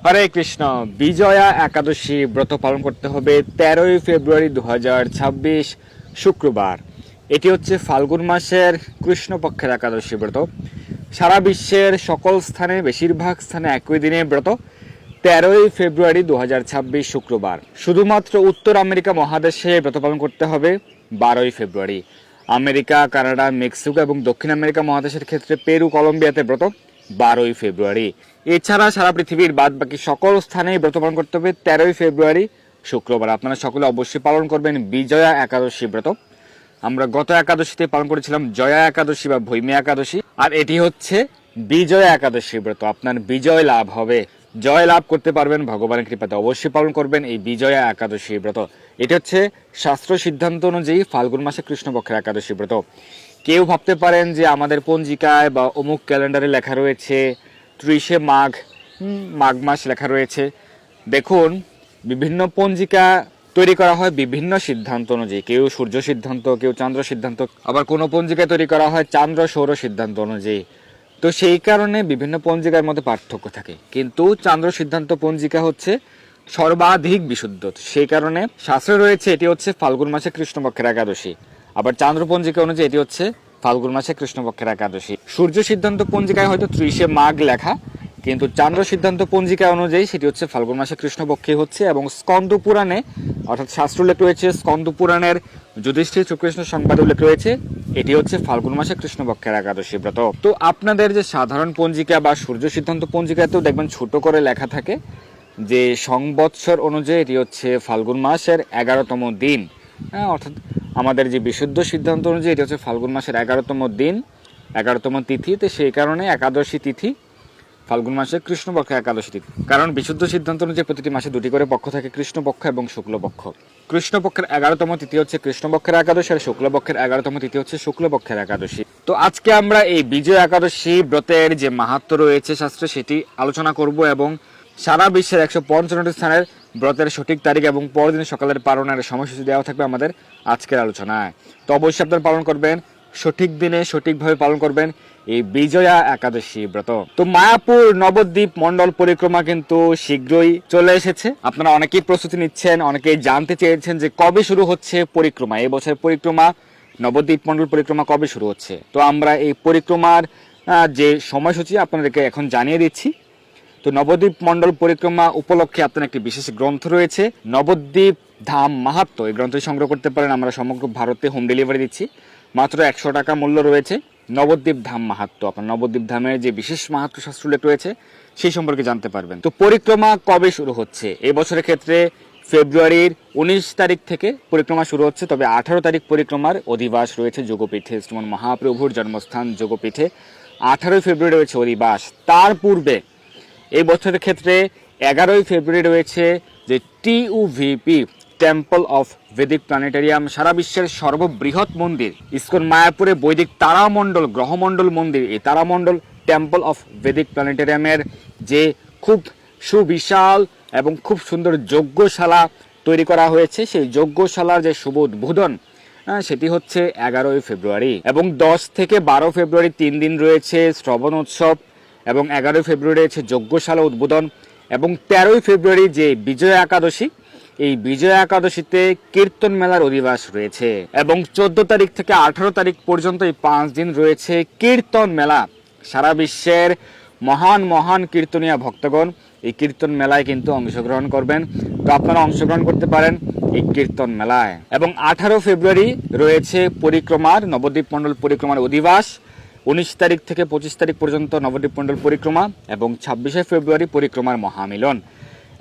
হরে কৃষ্ণ। বিজয়া একাদশী ব্রত পালন করতে হবে 13ই ফেব্রুয়ারি 2026 শুক্রবার। এটি হচ্ছে ফাল্গুন মাসের কৃষ্ণপক্ষের একাদশী ব্রত। সারা বিশ্বের সকল স্থানে, বেশিরভাগ স্থানে একই দিনে ব্রত 13ই ফেব্রুয়ারি 2026 শুক্রবার। শুধুমাত্র উত্তর আমেরিকা মহাদেশে ব্রত পালন করতে হবে 12ই ফেব্রুয়ারি। আমেরিকা, কানাডা, মেক্সিকো এবং দক্ষিণ আমেরিকা মহাদেশের ক্ষেত্রে পেরু, কলম্বিয়াতে ব্রত 12ই ফেব্রুয়ারি। এছাড়া সারা পৃথিবীর বাদ বাকি সকল স্থানেই ব্রত পালন করতে হবে 13ই ফেব্রুয়ারি শুক্রবার। আপনারা সকলে অবশ্যই পালন করবেন বিজয়া একাদশী ব্রত। আমরা গত একাদশীতে পালন করেছিলাম জয়া একাদশী বা ভৈমী একাদশী, আর এটি হচ্ছে বিজয়া একাদশী ব্রত। আপনার বিজয় লাভ হবে, জয় লাভ করতে পারবেন ভগবানের কৃপাতে। অবশ্যই পালন করবেন এই বিজয়া একাদশী ব্রত। এটি হচ্ছে শাস্ত্র সিদ্ধান্ত অনুযায়ী ফাল্গুন মাসে কৃষ্ণপক্ষের একাদশী ব্রত। কেউ ভাবতে পারেন যে আমাদের পঞ্জিকায় বা অমুক ক্যালেন্ডারে লেখা রয়েছে 30শে মাঘ, মাঘ মাস লেখা রয়েছে। দেখুন, বিভিন্ন পঞ্জিকা তৈরি করা হয় বিভিন্ন সিদ্ধান্ত অনুযায়ী। কেউ সূর্য সিদ্ধান্ত, কেউ চন্দ্র সিদ্ধান্ত, আবার কোনো পঞ্জিকা তৈরি করা হয় চান্দ্র সৌর সিদ্ধান্ত অনুযায়ী। তো সেই কারণে বিভিন্ন পঞ্জিকার মধ্যে পার্থক্য থাকে, কিন্তু চান্দ্র সিদ্ধান্ত পঞ্জিকা হচ্ছে সর্বাধিক বিশুদ্ধ। সেই কারণে শাস্ত্রে রয়েছে এটি হচ্ছে ফাল্গুন মাসে কৃষ্ণপক্ষের একাদশী। আবার চান্দ্র পঞ্জিকা অনুযায়ী এটি হচ্ছে ফাল্গুন মাসে কৃষ্ণপক্ষের একাদশী। সূর্য সিদ্ধান্ত পঞ্জিকায় হয়তো 30শে মাঘ লেখা, কিন্তু চান্দ্র সিদ্ধান্ত পঞ্জিকা অনুযায়ী সেটি হচ্ছে ফাল্গুন মাসে কৃষ্ণপক্ষে হচ্ছে। এবং স্কন্দ পুরাণে, অর্থাৎ শাস্ত্র উল্লেখ রয়েছে, স্কন্দ পুরাণের যুধিষ্ঠির শ্রীকৃষ্ণ সংবাদ উল্লেখ রয়েছে এটি হচ্ছে ফাল্গুন মাসে কৃষ্ণপক্ষের একাদশী ব্রত। তো আপনাদের যে সাধারণ পঞ্জিকা বা সূর্য সিদ্ধান্ত পঞ্জিকাতেও দেখবেন ছোট করে লেখা থাকে যে সংবৎসর অনুযায়ী এটি হচ্ছে ফাল্গুন মাসের 11তম দিন। অর্থাৎ আমাদের যে বিশুদ্ধ সিদ্ধান্ত অনুযায়ী এটি হচ্ছে ফাল্গুন মাসের 11তম দিন, 11তম তিথি। তো সেই কারণে একাদশী তিথি ফাল্গুন মাসে কৃষ্ণপক্ষের একাদশী তিথি। কারণ বিশুদ্ধ সিদ্ধান্ত অনুযায়ী প্রতিটি মাসে দুটি করে পক্ষ থাকে, কৃষ্ণপক্ষ এবং শুক্লপক্ষ। কৃষ্ণপক্ষের 11তম তিথি হচ্ছে কৃষ্ণপক্ষের একাদশী, আর শুক্লপক্ষের 11তম তিথি হচ্ছে শুক্লপক্ষের একাদশী। তো আজকে আমরা এই বিজয় একাদশী ব্রতের যে মাহাত্ম্য রয়েছে শাস্ত্রে সেটি আলোচনা করব, এবং সারা বিশ্বের 155টি স্থানের ব্রতের সঠিক তারিখ এবং পরদিন সকালের পালনের সময়সূচি দেওয়া থাকবে আমাদের আজকের আলোচনায়। তো অবশ্যই আপনারা পালন করবেন, সঠিক দিনে সঠিকভাবে পালন করবেন এই বিজয়া একাদশী ব্রত। তো মায়াপুর নবদ্বীপ মন্ডল পরিক্রমা কিন্তু শীঘ্রই চলে এসেছে। আপনারা অনেকেই প্রস্তুতি নিচ্ছেন, অনেকেই জানতে চেয়েছেন যে কবে শুরু হচ্ছে পরিক্রমা, এই বছর পরিক্রমা নবদ্বীপ মন্ডল পরিক্রমা কবে শুরু হচ্ছে। তো আমরা এই পরিক্রমার যে সময়সূচি আপনাদেরকে এখন জানিয়ে দিচ্ছি। তো নবদ্বীপ মন্ডল পরিক্রমা উপলক্ষে আপনার একটি বিশেষ গ্রন্থ রয়েছে, নবদ্বীপ ধাম মাহাত্ম্য। এই গ্রন্থটি সংগ্রহ করতে পারেন, আমরা সমগ্র ভারতে হোম ডেলিভারি দিচ্ছি। মাত্র 100 টাকা মূল্য রয়েছে। নবদ্বীপ ধাম মাহাত্ম্য, আপনার নবদ্বীপ ধামের যে বিশেষ মাহাত্ম্য শাস্ত্র উল্লেখ রয়েছে সেই সম্পর্কে জানতে পারবেন। তো পরিক্রমা কবে শুরু হচ্ছে, এই বছরের ক্ষেত্রে ফেব্রুয়ারির 19 তারিখ থেকে পরিক্রমা শুরু হচ্ছে। তবে 18 তারিখ পরিক্রমার অধিবাস রয়েছে যোগপীঠে, শ্রীমন মহাপ্রভুর জন্মস্থান যোগপীঠে 18 ফেব্রুয়ারি রয়েছে অধিবাস। তার পূর্বে এই বছরের ক্ষেত্রে 11 ফেব্রুয়ারি রয়েছে যে TUVP temple of Vedic planetarium, সারা বিশ্বের সর্ববৃহৎ মন্দির ইসকন মায়াপুরে বৈদিক তারামণ্ডল গ্রহমণ্ডল মন্দির। এই তারামণ্ডল টেম্পল অফ ভেদিক প্ল্যানেটেরিয়ামের যে খুব সুবিশাল এবং খুব সুন্দর যজ্ঞশালা তৈরি করা হয়েছে, সেই যজ্ঞশালার যে শুভ উদ্বোধন সেটি হচ্ছে 11 ফেব্রুয়ারি। এবং 10 থেকে 12 ফেব্রুয়ারি 3 দিন রয়েছে শ্রবণ উৎসব, এবং 11 ফেব্রুয়ারি রয়েছে যজ্ঞশালা উদ্বোধন, এবং 13 ফেব্রুয়ারি যে বিজয়া একাদশী, এই বিজয়া একাদশীতে কীর্তন মেলার অধিবাস রয়েছে। এবং 14 তারিখ থেকে 18 তারিখ পর্যন্ত এই 5 দিন রয়েছে কীর্তন মেলা। সারা বিশ্বের মহান মহান কীর্তনীয় ভক্তগণ এই কীর্তন মেলায় কিন্তু অংশগ্রহণ করবেন। তো আপনারা অংশগ্রহণ করতে পারেন এই কীর্তন মেলায়। এবং 18 ফেব্রুয়ারি রয়েছে পরিক্রমার নবদ্বীপ মণ্ডল পরিক্রমার অধিবাস। 19 তারিখ থেকে 25 তারিখ পর্যন্ত নবদ্বীপ মণ্ডল পরিক্রমা, এবং 26শে ফেব্রুয়ারি পরিক্রমার মহামিলন।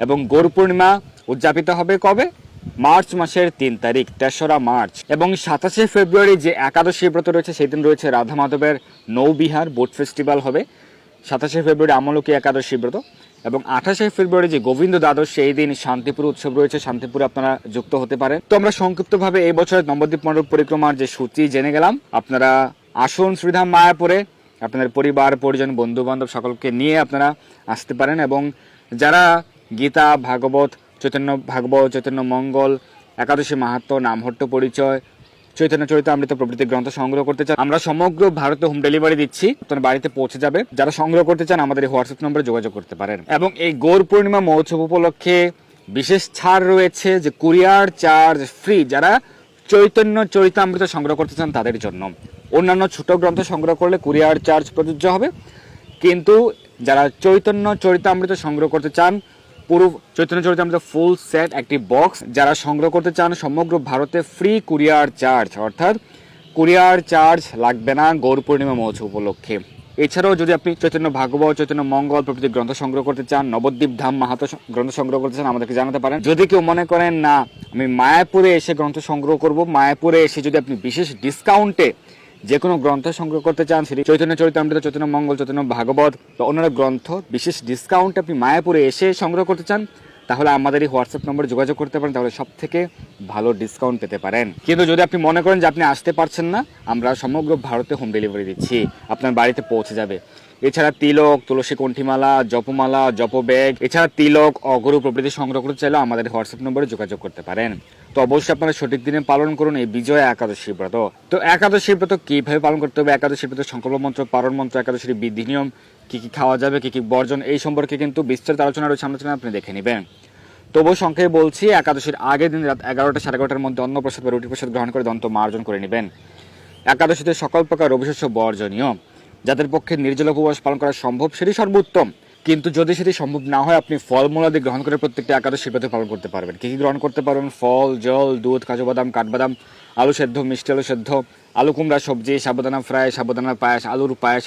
এবং গৌর পূর্ণিমা উদযাপিত হবে কবে, মার্চ মাসের 3 তারিখ, 3রা মার্চ। এবং 27শে ফেব্রুয়ারি যে একাদশী ব্রত রয়েছে সেই দিন রয়েছে রাধা মাধবের নৌবিহার বোট ফেস্টিভ্যাল হবে। 27শে ফেব্রুয়ারি আমলকি একাদশী ব্রত। এবং 28শে ফেব্রুয়ারি যে গোবিন্দ দ্বাদশ, সেই দিন শান্তিপুর উৎসব রয়েছে, শান্তিপুরে আপনারা যুক্ত হতে পারেন। তো আমরা সংক্ষিপ্তভাবে এই বছরের নবদ্বীপ মণ্ডল পরিক্রমার যে সূচি জেনে গেলাম। আপনারা আসুন শ্রীধাম মায়াপুরে, আপনাদের পরিবার পরিজন বন্ধু বান্ধব সকলকে নিয়ে আপনারা আসতে পারেন। এবং যারা গীতা, ভাগবত, চৈতন্য ভাগবত, চৈতন্য মঙ্গল, একাদশী মাহাত্ম্য, নামহট্ট পরিচয়, চৈতন্য চরিতামৃত প্রভৃতি গ্রন্থ সংগ্রহ করতে চান, আমরা সমগ্র ভারতে হোম ডেলিভারি দিচ্ছি, আপনার বাড়িতে পৌঁছে যাবে। যারা সংগ্রহ করতে চান আমাদের এই হোয়াটসঅ্যাপ নম্বরে যোগাযোগ করতে পারেন। এবং এই গৌর পূর্ণিমা মহোৎসব উপলক্ষে বিশেষ ছাড় রয়েছে, যে কুরিয়ার চার্জ ফ্রি যারা চৈতন্য চরিতামৃত সংগ্রহ করতে চান তাদের জন্য। অন্যান্য ছোট গ্রন্থ সংগ্রহ করলে কুরিয়ার চার্জ প্রযোজ্য হবে, কিন্তু যারা চৈতন্য চরিতামৃত সংগ্রহ করতে চান, পুরো চৈতন্য চরিতামৃত ফুল সেট একটি বক্স যারা সংগ্রহ করতে চান, সমগ্র ভারতে ফ্রি কুরিয়ার চার্জ, অর্থাৎ কুরিয়ার চার্জ লাগবে না গৌর পূর্ণিমা মহোৎসব উপলক্ষে। এছাড়াও যদি আপনি চৈতন্য ভাগবত, চৈতন্য মঙ্গল প্রভৃতি গ্রন্থ সংগ্রহ করতে চান, নবদ্বীপ ধাম মাহাত্ম্য গ্রন্থ সংগ্রহ করতে চান, আমাদেরকে জানাতে পারেন। যদি কেউ মনে করেন না আমি মায়াপুরে এসে গ্রন্থ সংগ্রহ করব, মায়াপুরে এসে যদি আপনি বিশেষ ডিসকাউন্টে যে কোনো গ্রন্থ সংগ্রহ করতে চান, সেটি চৈতন্য চরিতামৃত, চৈতন্য মঙ্গল, চৈতন্য ভাগবত বা অন্যান্য গ্রন্থ বিশেষ ডিসকাউন্টে আপনি মায়াপুরে এসে সংগ্রহ করতে চান, তাহলে আমাদের এই হোয়াটসঅ্যাপ নম্বরে যোগাযোগ করতে পারেন, তাহলে সব থেকে ভালো ডিসকাউন্ট পেতে পারেন। কিন্তু যদি আপনি মনে করেন যে আপনি আসতে পারছেন না, আমরা সমগ্র ভারতে হোম ডেলিভারি দিচ্ছি, আপনার বাড়িতে পৌঁছে যাবে। এছাড়া তিলক, তুলসী কণ্ঠিমালা, জপমালা, জপ ব্যাগ, এছাড়া তিলক, অগরু প্রভৃতি সংগ্রহ করতে চাইলেও আমাদের হোয়াটসঅ্যাপ নম্বরে যোগাযোগ করতে পারেন। তো অবশ্যই আপনারা সঠিক দিনে পালন করুন এই বিজয়া একাদশী ব্রত। তো একাদশী ব্রত কিভাবে পালন করতে হবে, একাদশী ব্রত সংকল্প মন্ত্র, পারণ মন্ত্র, একাদশীর বিধি নিয়ম, কি কি খাওয়া যাবে, কি কি বর্জন, এই সম্পর্কে কিন্তু বিস্তারিত আলোচনা রয়েছে, আলোচনা আপনি দেখে নেবেন। তবু সংক্ষেপে বলছি, একাদশীর আগের দিন রাত 11টা সাড়ে 11টার মধ্যে অন্ন প্রসাদ বা রুটি প্রসাদ গ্রহণ করে দন্ত মার্জন করে নেবেন। একাদশীতে সকল প্রকার রবিশস্য বর্জনীয়, যাদের পক্ষে নির্জল উপবাস পালন করা সম্ভব সেটি সর্বোত্তম, কিন্তু যদি সেটি সম্ভব না হয় আপনি ফলমূলাদি গ্রহণ করে প্রত্যেকটা একাদশী ব্রত পালন করতে পারবেন। কি কি গ্রহণ করতে পারবেন? ফল, জল, দুধ, কাজু বাদাম, কাঠবাদাম, আলু সেদ্ধ, মিষ্টি আলু সেদ্ধ, আলু কুমড়া সবজি, সাবুদানা ফ্রাই, সাবুদানার পায়েস,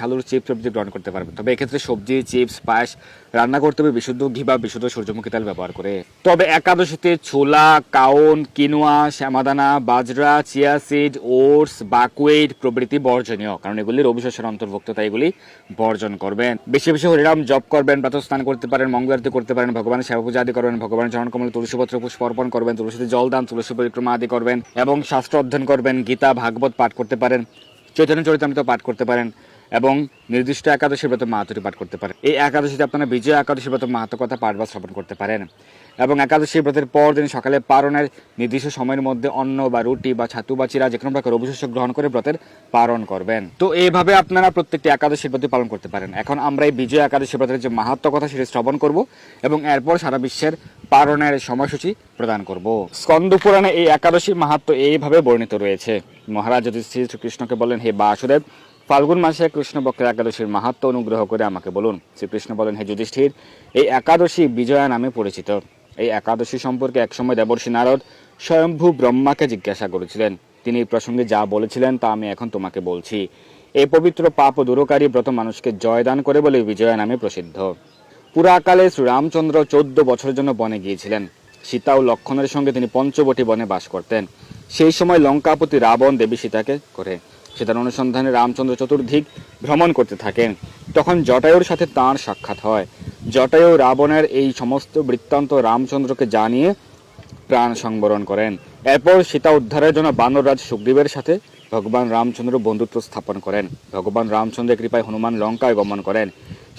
আলুর চিপস প্রভৃতি গ্রহণ করতে পারবেন। তবে এক্ষেত্রে সবজি, চিপস, পায়েস রান্না করতে হবে বিশুদ্ধ ঘি বা বিশুদ্ধ সূর্যমুখী তেল ব্যবহার করে। তবে একাদশীতে ছোলা, কাউন, কিনোয়া, শ্যামাদানা, বাজরা, চিয়া সিড, ওটস, বাকওয়েট প্রভৃতি বর্জনীয়, কারণ এগুলি রবিশস্যের অন্তর্ভুক্ত, তাই এগুলি বর্জন করবেন। বেশি বেশি হরিনাম জপ করবেন, প্রাতঃ স্নান করতে পারেন, মঙ্গল আরতি করতে পারেন, ভগবানের সেবা পূজা আদি করবেন, ভগবানের চরণকমলে তুলসীপত্র পুষ্প অর্পণ করবেন, তুলসীতে জল দান, তুলসী পরিক্রমা আদি করবেন এবং শাস্ত্র অধ্যয়ন করবেন, গীতা ভাগবত পাঠ করতে পারেন, চৈতন্য চরিতামৃত পাঠ করতে পারেন এবং নির্দিষ্ট একাদশী ব্রত মাহাত্ম্য পাঠ করতে পারেন। এই একাদশীতে আপনারা বিজয় একাদশী ব্রত মাহাত্ম্য কথা পাঠ বা শ্রবণ করতে পারেন। এবং একাদশী ব্রতের পর দিন সকালে পারণের নির্দিষ্ট সময়ের মধ্যে অন্ন বা রুটি বা ছাতু বা চিরা যে কোনো প্রকার অভিশস্য গ্রহণ করে ব্রতের পালন করবেন। তো এইভাবে আপনারা প্রত্যেকটি একাদশী ব্রত পালন করতে পারেন। এখন আমরা এই বিজয় একাদশী ব্রতের যে মাহাত্ম্য কথা সেটি শ্রবণ করব এবং এরপর সারা বিশ্বের পালনের সময়সূচি প্রদান করব। স্কন্দ পুরাণে এই একাদশীর মাহাত্ম্য এইভাবে বর্ণিত রয়েছে। মহারাজ যুধিষ্ঠির শ্রীকৃষ্ণকে বলেন, হে বাসুদেব, ফাল্গুন মাসে কৃষ্ণপক্ষের একাদশীর মাহাত্ম্য অনুগ্রহ করে আমাকে বলুন। শ্রীকৃষ্ণ বলেন, হে যুধিষ্ঠির, এই একাদশী বিজয়া নামে পরিচিত। এই একাদশী সম্পর্কে একসময় দেবর্ষি নারদ স্বয়ম্ভু ব্রহ্মাকে জিজ্ঞাসা করেছিলেন। তিনি এই প্রসঙ্গে যা বলেছিলেন তা আমি এখন তোমাকে বলছি। এই পবিত্র পাপ দূরকারী ব্রত মানুষকে জয়দান করে বলে বিজয়া নামে প্রসিদ্ধ। পুরাকালে শ্রীরামচন্দ্র 14 বছরের জন্য বনে গিয়েছিলেন। সীতা ও লক্ষণের সঙ্গে তিনি পঞ্চবটী বনে বাস করতেন। সেই সময় লঙ্কাপতি রাবণ দেবী সীতাকে করে সীতার অনুসন্ধানে রামচন্দ্র চতুর্দিক ভ্রমণ করতে থাকেন। তখন জটায়ুর সাথে তাঁর সাক্ষাৎ হয়। জটায়ু রাবণের এই সমস্ত বৃত্তান্ত রামচন্দ্রকে জানিয়ে প্রাণ সংবরণ করেন। এরপর সীতা উদ্ধারের জন্য বানররাজ সুগ্রীবের সাথে ভগবান রামচন্দ্র বন্ধুত্ব স্থাপন করেন। ভগবান রামচন্দ্রের কৃপায় হনুমান লঙ্কায় গমন করেন।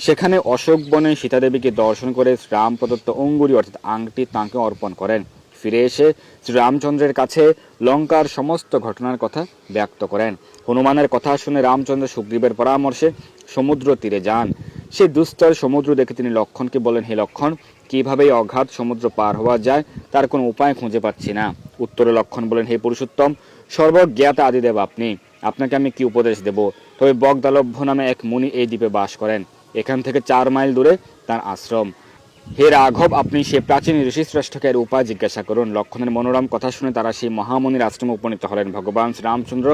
সেখানে অশোক বনে সীতাদেবীকে দর্শন করে রাম প্রদত্ত অঙ্গুরি অর্থাৎ আংটি তাঁকে অর্পণ করেন। ফিরে এসে শ্রীরামচন্দ্রের কাছে লঙ্কার সমস্ত ঘটনার কথা ব্যক্ত করেন। হনুমানের কথা শুনে রামচন্দ্র সুগ্রীবের পরামর্শে সমুদ্র তীরে যান। সেই দুস্তর সমুদ্র দেখে তিনি লক্ষণকে বলেন, হে লক্ষণ, কিভাবে এই অগাধ সমুদ্র পার হওয়া যায় তার কোনো উপায় খুঁজে পাচ্ছি না। উত্তরে লক্ষণ বলেন, হে পুরুষোত্তম, সর্বজ্ঞাতা আদিদেব আপনি, আপনাকে আমি কি উপদেশ দেব? তবে বগদালভ্য নামে এক মুনি এই দ্বীপে বাস করেন। এখান থেকে 4 মাইল দূরে তার আশ্রম। হে রাঘব, আপনি সে প্রাচীন ঋষিশ্রেষ্ঠকে এর উপায় জিজ্ঞাসা করুন। লক্ষণের মনোরম কথা শুনে তারা সেই মহামুনির আশ্রমে উপনীত হলেন। ভগবান শ্রীরামচন্দ্র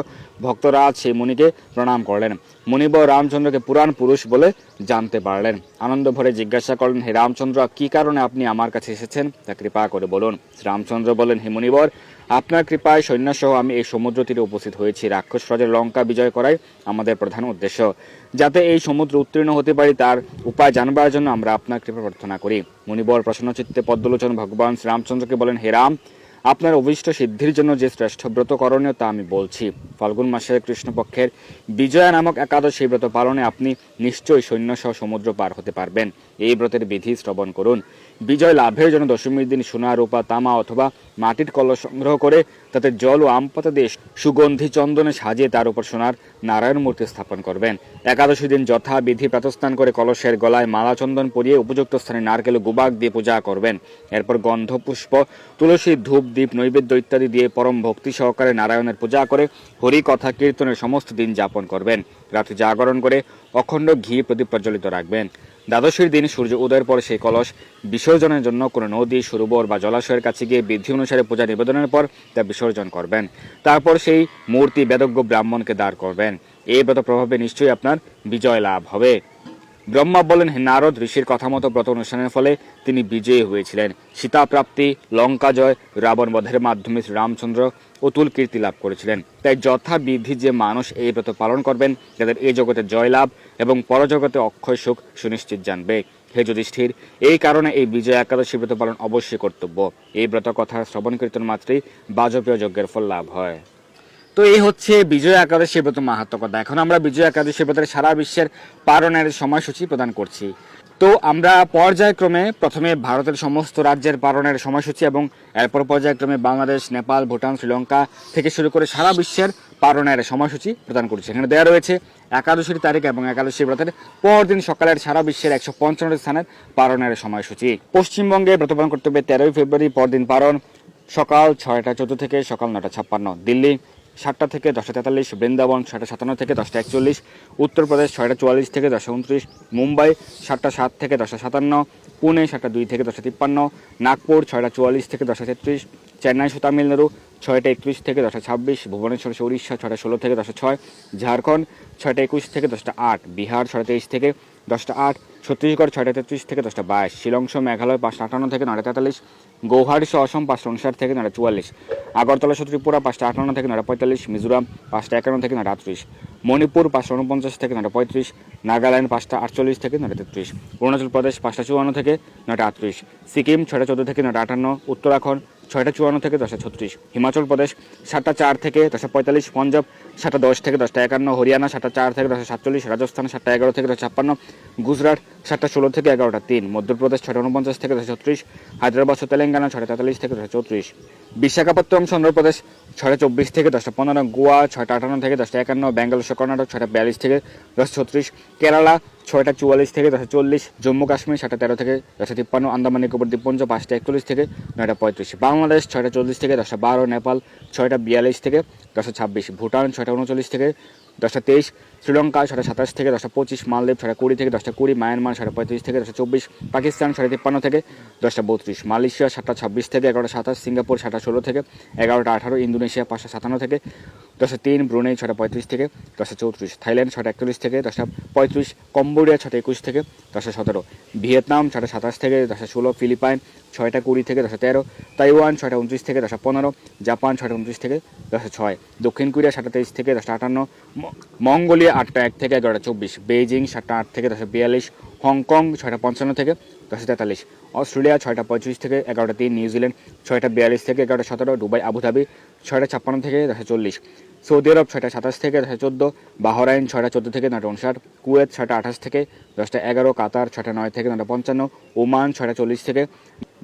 ভক্তরাজ সেই মুনিকে প্রণাম করলেন। মুনিবর রামচন্দ্রকে পুরাণ পুরুষ বলে জানতে পারলেন। আনন্দ ভরে জিজ্ঞাসা করলেন, হে রামচন্দ্র, কি কারণে আপনি আমার কাছে এসেছেন তা কৃপা করে বলুন। শ্রীরামচন্দ্র বলেন, হে মুনিবর, আপনার কৃপায় সৈন্যসহ আমি এই সমুদ্র তীরে উপস্থিত হয়েছি। রাক্ষস রাজের লঙ্কা বিজয় করাই আমাদের প্রধান উদ্দেশ্য। যাতে এই সমুদ্র উত্তীর্ণ হতে পারি তার উপায় জানবার জন্য আমরা আপনার কৃপা প্রার্থনা করি। মুনিবর প্রসন্নচিত্তে পদ্মলোচন ভগবান শ্রীরামচন্দ্রকে বলেন, হে রাম, আপনার অভীষ্ট সিদ্ধির জন্য যে শ্রেষ্ঠ ব্রত করণীয় তা আমি বলছি। ফাল্গুন মাসের কৃষ্ণপক্ষের বিজয়া নামক একাদশী ব্রত পালনে আপনি নিশ্চয়ই সৈন্যসহ সমুদ্র পার হতে পারবেন। এই ব্রতের বিধি শ্রবণ করুন। বিজয় লাভের জন্য দশমীর দিন সোনা, রূপা, তামা অথবা মাটির কলস সংগ্রহ করে তাতে জল ও আম পাতা দিয়ে সুগন্ধি চন্দনে সাজিয়ে তার উপর সোনার নারায়ণ মূর্তি স্থাপন করবেন। একাদশী দিন যথাবিধি প্রাতঃস্নান করে কলসের গলায় মালা চন্দন পরিয়ে উপযুক্ত স্থানে নারকেল ও গুবাক দিয়ে পূজা করবেন। এরপর গন্ধ পুষ্প, তুলসী, ধূপ, দীপ, নৈবেদ্য ইত্যাদি দিয়ে পরম ভক্তি সহকারে নারায়ণের পূজা করে হরি কথা কীর্তনের সমস্ত দিন যাপন করবেন। রাত্রি জাগরণ করে অখণ্ড ঘি প্রদীপ প্রজ্বলিত রাখবেন। দ্বাদশীর দিন সূর্য উদয়ের পর সেই কলস বিসর্জনের জন্য কোনো নদী, সরোবর বা জলাশয়ের কাছে গিয়ে বিধি অনুসারে পূজা নিবেদনের পর তা বিসর্জন করবেন। তারপর সেই মূর্তি বেদজ্ঞ ব্রাহ্মণকে দাঁড় করবেন। এই ব্রত প্রভাবে নিশ্চয়ই আপনার বিজয় লাভ হবে। ব্রহ্মা বলেন, হে নারদ, ঋষির কথা মতো ব্রত অনুষ্ঠানের ফলে তিনি বিজয়ী হয়েছিলেন। সীতা প্রাপ্তি, লঙ্কা জয়, রাবণ বধের মাধ্যমে শ্রীরামচন্দ্র অতুল কীর্তি লাভ করেছিলেন। তাই যথাবিধি যে মানুষ এই ব্রত পালন করবেন তাদের এই জগতে জয় লাভ এবং পরজগতে অক্ষয় সুখ সুনিশ্চিত জানবে। হে যুধিষ্ঠির, এই কারণে এই বিজয় একাদশী ব্রত পালন অবশ্যই কর্তব্য। এই ব্রত কথা শ্রবণ কীর্তন মাত্রেই বাজপেয় যজ্ঞের ফল লাভ হয়। তো এই হচ্ছে বিজয় একাদশী ব্রত মাহাত্ম্য কথা। এখন আমরা বিজয় একাদশী ব্রতের সারা বিশ্বের পালনের সময়সূচি প্রদান করছি। তো আমরা পর্যায়ক্রমে প্রথমে ভারতের সমস্ত রাজ্যের পালনের সময়সূচি এবং এরপর পর্যায়ক্রমে বাংলাদেশ, নেপাল, ভুটান, শ্রীলঙ্কা থেকে শুরু করে সারা বিশ্বের পালনের সময়সূচি প্রদান করছি। এখানে দেওয়া রয়েছে একাদশীর তারিখ এবং একাদশী ব্রতের পরদিন সকালের সারা বিশ্বের 155 স্থানের পালনের সময়সূচি। পশ্চিমবঙ্গে ব্রত পালন করতে হবে 13 ফেব্রুয়ারি, পরদিন পালন সকাল 6টা 14 থেকে সকাল 9টা 56। দিল্লি 7টা থেকে 10টা 43, বৃন্দাবন 6টা 57 থেকে 10টা 41, উত্তরপ্রদেশ 6টা 44 থেকে 10টা 29, মুম্বাই 7টা 7 থেকে 10টা 57, পুনে 7টা 2 থেকে 10টা 53, নাগপুর 6টা 44 থেকে 10টা 33, চেন্নাই তামিলনাড়ু 6টা 31 থেকে 10টা 26, ভুবনেশ্বর উড়িষ্যা 6টা 16 থেকে 10টা 6, ঝাড়খণ্ড 6টা 21 থেকে 10টা 8, বিহার 6টা 23 থেকে 10টা 8, ছত্তিশগড় 6টা 33 থেকে 10টা 22, শিলং মেঘালয় 5টা 58 থেকে 9টা 43, গৌহাটি অসম 5টা 59 থেকে 9টা 44, আগরতলা ত্রিপুরা 5টা 58 থেকে 9টা 45, মিজোরাম 5টা 51 থেকে 9টা 38, মণিপুর 5টা 49 থেকে 9টা 35, নাগাল্যান্ড 5টা 48 থেকে 9টা 33, অরুণাচল প্রদেশ 5টা 54 থেকে 9টা 38, সিকিম 6টা 14 থেকে 9টা 58, উত্তরাখণ্ড 6টা 54 থেকে 10টা 36, হিমাচল প্রদেশ 7টা 4 থেকে 10টা 45, পঞ্জাব 7টা 10 থেকে 10টা 51, হরিয়ানা 7টা 4 থেকে 10টা 47, রাজস্থান 7টা 11 থেকে 10টা 56, গুজরাট 7টা 16 থেকে 11টা 3, মধ্যপ্রদেশ 6টা 49 থেকে 10টা 36, হায়দ্রাবাদ ও তেলেঙ্গানা 6টা 43 থেকে 10টা 34, বিশাখাপত্তনম চন্দ্রপ্রদেশ 6টা 24 থেকে 10টা 15, গোয়া 6টা 58 থেকে 10টা 51, বেঙ্গালুরু কর্ণাটক 6টা 42 থেকে 10টা 36, কেরালা 6টা 44 থেকে 10টা 40, জম্মু কাশ্মীর 7টা 13 থেকে 10টা 53, আন্দামান নিকোবর দ্বীপপুঞ্জ 5টা 41 থেকে 9টা 35, বাংলাদেশ 6টা 40 থেকে 10টা 12, নেপাল 6টা 42 থেকে 10টা 26, ভুটান 6টা 39 থেকে 10টা 23, শ্রীলঙ্কা 6টা 27 থেকে 10টা 25, মালদ্বীপ 6টা 20 থেকে 10টা 20, মায়ানমার 6টা 35 থেকে 10টা 24, পাকিস্তান 6টা 53 থেকে 10টা 32, মালয়েশিয়া 7টা 26 থেকে 11টা 27, সিঙ্গাপুর 7টা 16 থেকে 11টা 18, ইন্দোনেশিয়া 5টা 57 থেকে 10টা 3, ব্রুনেই 6টা 35 থেকে 10টা 34, থাইল্যান্ড 6টা 41 থেকে 10টা 35, কম্বোডিয়া 6টা 21 থেকে 10টা 17, ভিয়েতনাম 6টা 27 থেকে 10টা 16, ফিলিপাইন 6টা 20 থেকে 10টা 13, তাইওয়ান 6টা 29 থেকে 10টা 15, জাপান 6টা 29 থেকে 10টা 6, দক্ষিণ কোরিয়া 7টা 23 থেকে 10টা 58, মঙ্গোলিয়া 8টা 1 থেকে 11টা 24, বেইজিং 7টা 8 থেকে 10টা 42, হংকং 6টা 55 থেকে 10টা 43, অস্ট্রেলিয়া 6টা 25 থেকে 11টা 3, নিউজিল্যান্ড 6টা 42 থেকে 11টা 17, দুবাই আবুধাবি 6টা 56 থেকে 10টা 40, সৌদি আরব 6টা 27 থেকে 10টা 14, বাহরাইন 6টা 14 থেকে 9টা 59, কুয়েত 6টা 28 থেকে 10টা 11, কাতার 6টা 9 থেকে 9টা 55, ওমান 6টা 40 থেকে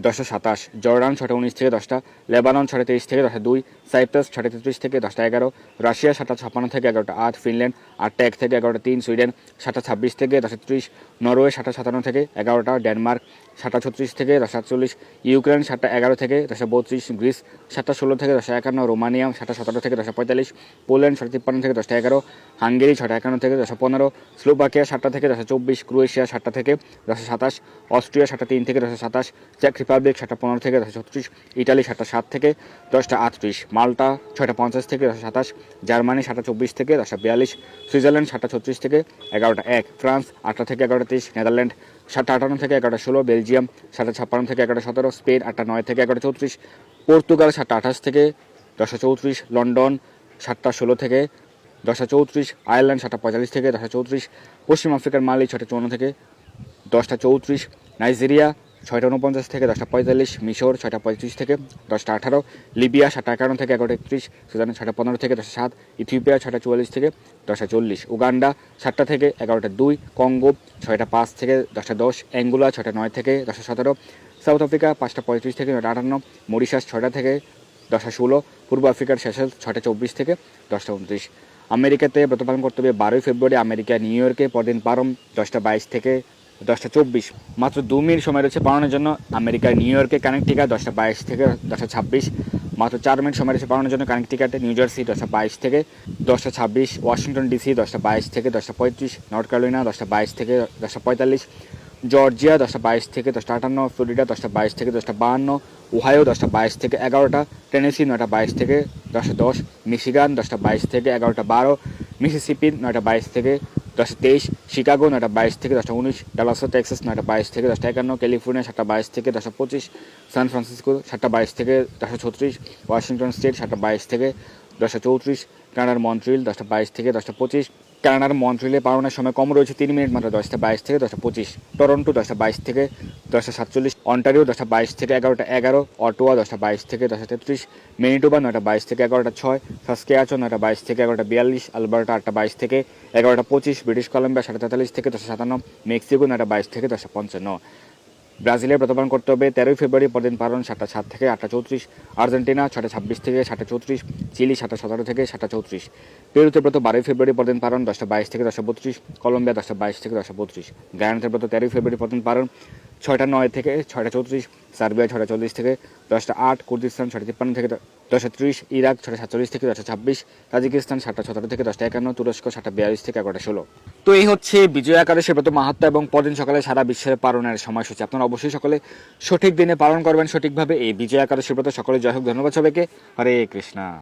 10টা 27, জর্ডান 6টা 19 থেকে 10টা, লেবানন 6টা 23 থেকে 10টা 2, সাইপ্রাস 6টা 33 থেকে 10টা 11, রাশিয়া 7টা 56 থেকে 11টা 8, ফিনল্যান্ড 8টা 1 থেকে 11টা 3, সুইডেন 7টা 26 থেকে 10টা 30, নরওয়ে 7টা 57 থেকে 11টা, ডেনমার্ক 7টা 36 থেকে 10টা 48, ইউক্রেন 7টা 11 থেকে 10টা 32, গ্রিস 7টা 16 থেকে 10টা 51, রোমানিয়া 7টা 17 থেকে 10টা 45, পোল্যান্ড 6টা 53 থেকে 10টা 11, হাঙ্গেরি 6টা 51 থেকে 10টা 15, স্লোভাকিয়া 7টা থেকে 10টা 24, ক্রোয়েশিয়া 7টা থেকে 10টা 27, অস্ট্রিয়া 7টা 3 থেকে 10টা 27, চেক রিপাবলিক 7টা 15 থেকে 10টা 36, ইটালি 7টা 7 থেকে 10টা 38, মাল্টা 6টা 50 থেকে 10টা 27, জার্মানি 7টা 24 থেকে 10টা 42, সুইজারল্যান্ড 7টা 36 থেকে 11টা 1, ফ্রান্স 8টা থেকে 11টা 23, নেদারল্যান্ড 7টা 58 থেকে 11টা 16, বেলজিয়াম 7টা 56 থেকে 11টা 17, স্পেন 8টা 9 থেকে 11টা 34, পর্তুগাল 7টা 28 থেকে 10টা 34, লন্ডন 7টা 16 থেকে 10টা 34, আয়ারল্যান্ড 7টা 45 থেকে 10টা 34, পশ্চিম আফ্রিকার মালি 6টা 54 থেকে 10টা 34, নাইজেরিয়া 6টা 49 থেকে 10টা 45, মিশর 6টা 35 থেকে 10টা 18, লিবিয়া 7টা 51 থেকে 11টা 31, সুদান 6টা 15 থেকে 10টা 7, ইথিওপিয়া 6টা 44 থেকে 10টা 40, উগান্ডা 7টা থেকে 11টা 2, কঙ্গো 6টা 5 থেকে 10টা 10, অ্যাঙ্গোলা 6টা 9 থেকে 10টা 17, সাউথ আফ্রিকা 5:35 থেকে 9:58, মরিশাস 6টা থেকে 10:16, পূর্ব আফ্রিকার শেষেল 6:24 থেকে 10:29। আমেরিকাতে ব্রত পালন করতে হবে 12ই ফেব্রুয়ারি, আমেরিকা নিউ ইয়র্কে পরদিন পালন 10:22 থেকে 10:24। মাত্র 2 মিনিট সময় রয়েছে পালনের জন্য আমেরিকার নিউ ইয়র্কে কানেকটিকাট 10:22 থেকে 10:26। মাত্র 4 মিনিট সময় রয়েছে পালনের জন্য কানেকটিকাটে নিউ জার্সি 10:22 থেকে 10:26, ওয়াশিংটন ডিসি 10:22 থেকে 10:35, নর্থ ক্যারোলিনা 10:22 থেকে 10:45, জর্জিয়া 10:22 থেকে 10:58, ফ্লোরিডা 10:22 থেকে 10:52, ওহাইও 10:22 থেকে 11টা, টেনেসি 9:22 থেকে 10:10, মিশিগান 10:22 থেকে 11:12, মিসিসিপি 9:22 থেকে 10:23, শিকাগো 9:22 থেকে 10:19, ডালাসো টেক্সাস 9:22 থেকে 10:51, ক্যালিফোর্নিয়া 7:22 থেকে 10:25, সান ফ্রান্সিসকো 7:22 থেকে 10:36, ওয়াশিংটন স্টেট 7:22 থেকে 10:34, কানাডার মন্ট্রিল 10:22 থেকে 10:25। কানাডার মন্ট্রিলে পালনের সময় কম রয়েছে 3 মিনিট মাত্র 10:22 থেকে 10:25। টরন্টো 10:22 থেকে 10:47, অন্টারিও 10:22 থেকে 11:11, অটোয়া 10:22 থেকে 10:33, ম্যানিটোবা 9:22 থেকে 11:06, সাসকেয়াচন 9:22 থেকে 11:42, আলবার্টা 8:22 থেকে 11:25, ব্রিটিশ কলম্বিয়া 43 থেকে 10:57, মেক্সিকো 9:22 থেকে 10:55। ব্রাজিলে ব্রত পালন করতে হবে 13ই ফেব্রুয়ারি, পরদিন পালন 7:07 থেকে 8:34, আর্জেন্টিনা 6:26 থেকে 7:34, চিলি 7:17 থেকে 7:34। পেরুতে ব্রত 12ই ফেব্রুয়ারি, পরদিন পালন 10:22 থেকে 10:32, কলম্বিয়া 10:22 থেকে 10:32। গায়ানাতে ব্রত 13ই ফেব্রুয়ারি, পরদিন পালন 6:09 থেকে 6:34, সার্বিয়া 6:40 থেকে 10:08, কুর্দিস্তান 6:53 থেকে 10:30, ইরাক 6:47 থেকে 10:26, তাজিকিস্তান 7:17 থেকে 10:51, তুরস্ক 7:42 থেকে 11:16। তো এই হচ্ছে বিজয়া একাদশীর ব্রত মাহাত্ম্য এবং পরদিন সকালে সারা বিশ্বের পালনের সময়সূচি। আপনারা অবশ্যই সকলে সঠিক দিনে পালন করবেন সঠিকভাবে এই বিজয়া একাদশীর ব্রত। সকলে জয় হোক। ধন্যবাদ সবাইকে। হরে কৃষ্ণা।